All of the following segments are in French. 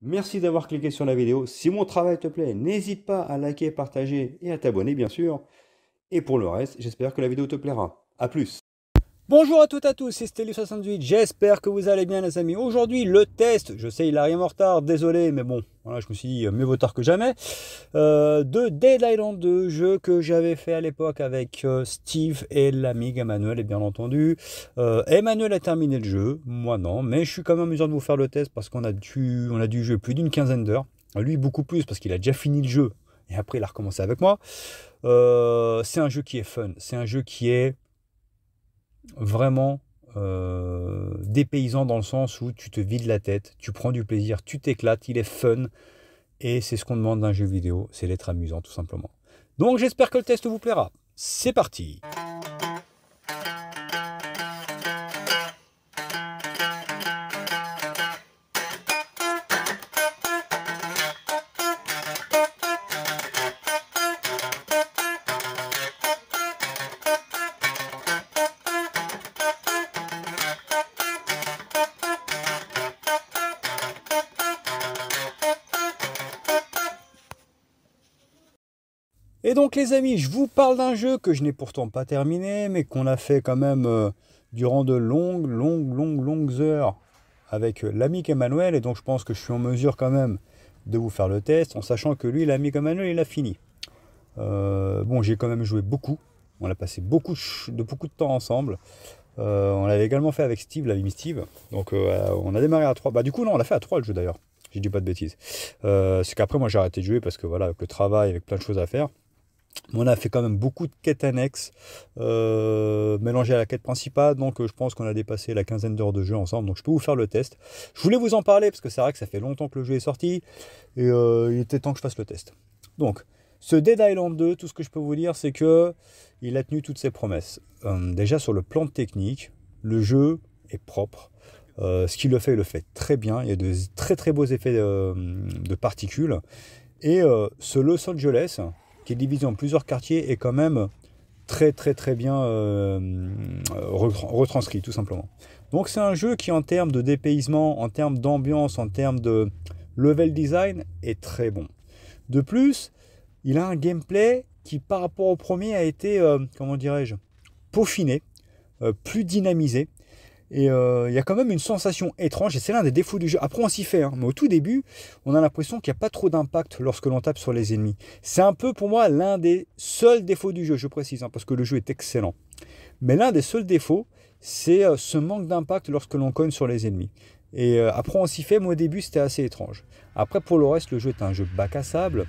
Merci d'avoir cliqué sur la vidéo. Si mon travail te plaît, n'hésite pas à liker, partager et à t'abonner bien sûr. Et pour le reste, j'espère que la vidéo te plaira. A plus. Bonjour à toutes et à tous, c'est Stelly68, j'espère que vous allez bien les amis. Aujourd'hui le test, je sais il arrive en retard, désolé, mais bon, voilà, je me suis dit mieux vaut tard que jamais, de Dead Island 2, jeu que j'avais fait à l'époque avec Steve et l'ami Emmanuel, et bien entendu. Emmanuel a terminé le jeu, moi non, mais je suis quand même amusant de vous faire le test parce qu'on a dû jouer plus d'une quinzaine d'heures. Lui beaucoup plus parce qu'il a déjà fini le jeu et après il a recommencé avec moi. C'est un jeu qui est fun, c'est un jeu qui est vraiment dépaysant dans le sens où tu te vides la tête, tu prends du plaisir, tu t'éclates, il est fun et c'est ce qu'on demande d'un jeu vidéo, c'est d'être amusant tout simplement. Donc j'espère que le test vous plaira. C'est parti. Et donc les amis, je vous parle d'un jeu que je n'ai pourtant pas terminé, mais qu'on a fait quand même durant de longues heures avec l'ami Emmanuel. Et donc je pense que je suis en mesure quand même de vous faire le test, en sachant que lui, l'ami Emmanuel, il a fini. Bon, j'ai quand même joué beaucoup. On a passé beaucoup de temps ensemble. On l'avait également fait avec Steve, l'ami Steve. Donc on a démarré à 3. Bah du coup non, on l'a fait à 3 le jeu d'ailleurs. J'ai dit pas de bêtises. C'est qu'après moi j'ai arrêté de jouer parce que voilà, avec le travail, avec plein de choses à faire. On a fait quand même beaucoup de quêtes annexes mélangées à la quête principale, donc je pense qu'on a dépassé la quinzaine d'heures de jeu ensemble, donc je peux vous faire le test. Je voulais vous en parler parce que c'est vrai que ça fait longtemps que le jeu est sorti et il était temps que je fasse le test. Donc, ce Dead Island 2, tout ce que je peux vous dire, c'est que il a tenu toutes ses promesses. Déjà sur le plan technique, le jeu est propre. Ce qu'il le fait, il le fait très bien. Il y a de très beaux effets de particules. Et ce Los Angeles, qui est divisé en plusieurs quartiers, est quand même très bien retranscrit tout simplement. Donc c'est un jeu qui en termes de dépaysement, en termes d'ambiance, en termes de level design est très bon. De plus, il a un gameplay qui par rapport au premier a été, comment dirais-je, peaufiné, plus dynamisé. Et il y a quand même une sensation étrange, et c'est l'un des défauts du jeu. Après, on s'y fait, hein, mais au tout début, on a l'impression qu'il n'y a pas trop d'impact lorsque l'on tape sur les ennemis. C'est un peu, pour moi, l'un des seuls défauts du jeu, je précise, hein, parce que le jeu est excellent. Mais l'un des seuls défauts, c'est ce manque d'impact lorsque l'on cogne sur les ennemis. Et après, on s'y fait, mais au début, c'était assez étrange. Après, pour le reste, le jeu est un jeu bac à sable.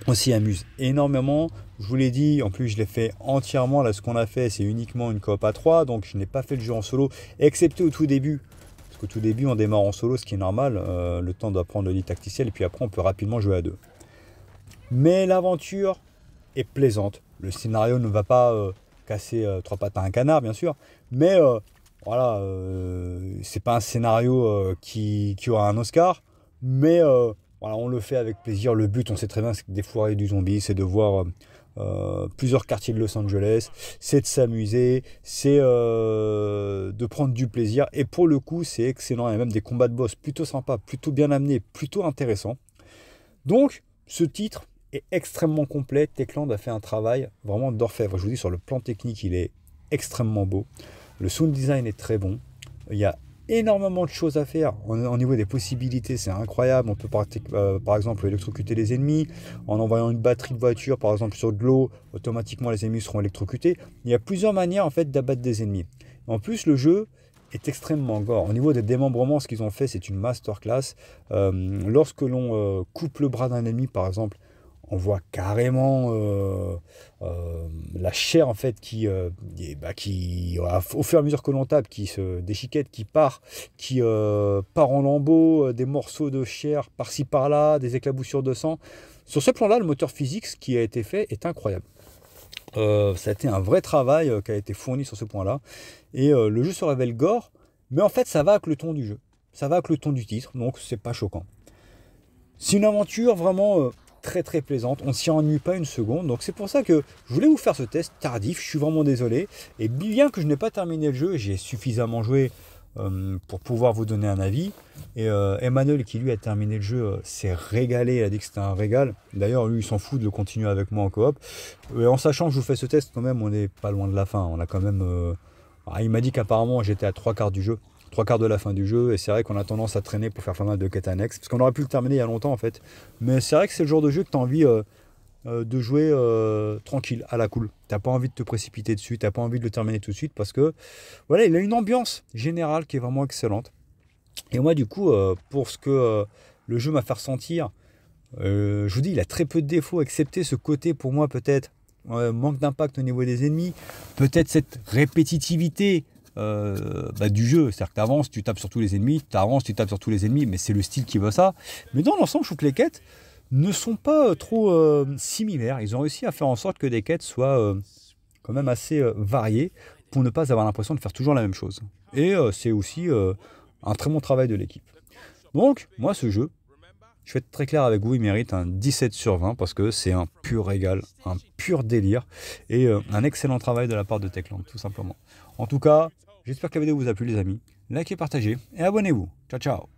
On s'y amuse énormément. Je vous l'ai dit, en plus je l'ai fait entièrement. Là, ce qu'on a fait, c'est uniquement une coop à 3. Donc je n'ai pas fait le jeu en solo, excepté au tout début. Parce qu'au tout début, on démarre en solo, ce qui est normal. Le temps d'apprendre le lit tacticiel. Et puis après, on peut rapidement jouer à deux. Mais l'aventure est plaisante. Le scénario ne va pas casser trois pattes à un canard, bien sûr. Mais voilà, c'est pas un scénario qui aura un Oscar. Mais voilà, on le fait avec plaisir. Le but, on sait très bien, c'est de défourailler du zombie, c'est de voir plusieurs quartiers de Los Angeles, c'est de s'amuser, c'est de prendre du plaisir. Et pour le coup, c'est excellent. Il y a même des combats de boss plutôt sympas, plutôt bien amenés, plutôt intéressants. Donc, ce titre est extrêmement complet. Techland a fait un travail vraiment d'orfèvre. Je vous dis, sur le plan technique, il est extrêmement beau. Le sound design est très bon. Il y a énormément de choses à faire au niveau des possibilités, c'est incroyable. On peut par exemple électrocuter les ennemis en envoyant une batterie de voiture par exemple sur de l'eau, automatiquement les ennemis seront électrocutés. Il y a plusieurs manières en fait d'abattre des ennemis. En plus, le jeu est extrêmement gore. Au niveau des démembrements, ce qu'ils ont fait, c'est une masterclass. Lorsque l'on coupe le bras d'un ennemi par exemple, on voit carrément la chair en fait qui au fur et à mesure que l'on tape, qui se déchiquette, qui part en lambeaux, des morceaux de chair par-ci par-là, des éclaboussures de sang. Sur ce plan-là, le moteur physique, ce qui a été fait, est incroyable. Ça a été un vrai travail qui a été fourni sur ce point-là. Et le jeu se révèle gore, mais en fait, ça va avec le ton du jeu. Ça va avec le ton du titre, donc c'est pas choquant. C'est une aventure vraiment très plaisante, on ne s'y ennuie pas une seconde, donc c'est pour ça que je voulais vous faire ce test tardif, je suis vraiment désolé, et bien que je n'ai pas terminé le jeu, j'ai suffisamment joué pour pouvoir vous donner un avis. Et Emmanuel, qui lui a terminé le jeu, s'est régalé, il a dit que c'était un régal. D'ailleurs, lui, il s'en fout de le continuer avec moi en coop. Et en sachant que je vous fais ce test, quand même, on n'est pas loin de la fin. On a quand même... il m'a dit qu'apparemment, j'étais à 3 quarts du jeu. 3 quarts de la fin du jeu, et c'est vrai qu'on a tendance à traîner pour faire pas mal de quêtes annexes, parce qu'on aurait pu le terminer il y a longtemps en fait. Mais c'est vrai que c'est le genre de jeu que tu as envie de jouer tranquille, à la cool. T'as pas envie de te précipiter dessus, t'as pas envie de le terminer tout de suite, parce que voilà, il a une ambiance générale qui est vraiment excellente. Et moi du coup, pour ce que le jeu m'a fait ressentir, je vous dis, il a très peu de défauts, excepté ce côté pour moi peut-être manque d'impact au niveau des ennemis, peut-être cette répétitivité du jeu, c'est-à-dire que tu avances, tu tapes sur tous les ennemis, tu avances, tu tapes sur tous les ennemis, mais c'est le style qui veut ça. Mais dans l'ensemble, je trouve que les quêtes ne sont pas trop similaires. Ils ont réussi à faire en sorte que des quêtes soient quand même assez variées pour ne pas avoir l'impression de faire toujours la même chose. Et c'est aussi un très bon travail de l'équipe. Donc, moi, ce jeu, je vais être très clair avec vous, il mérite un 17 sur 20 parce que c'est un pur régal, un pur délire et un excellent travail de la part de Techland, tout simplement. En tout cas, j'espère que la vidéo vous a plu les amis. Likez, partagez et abonnez-vous. Ciao, ciao.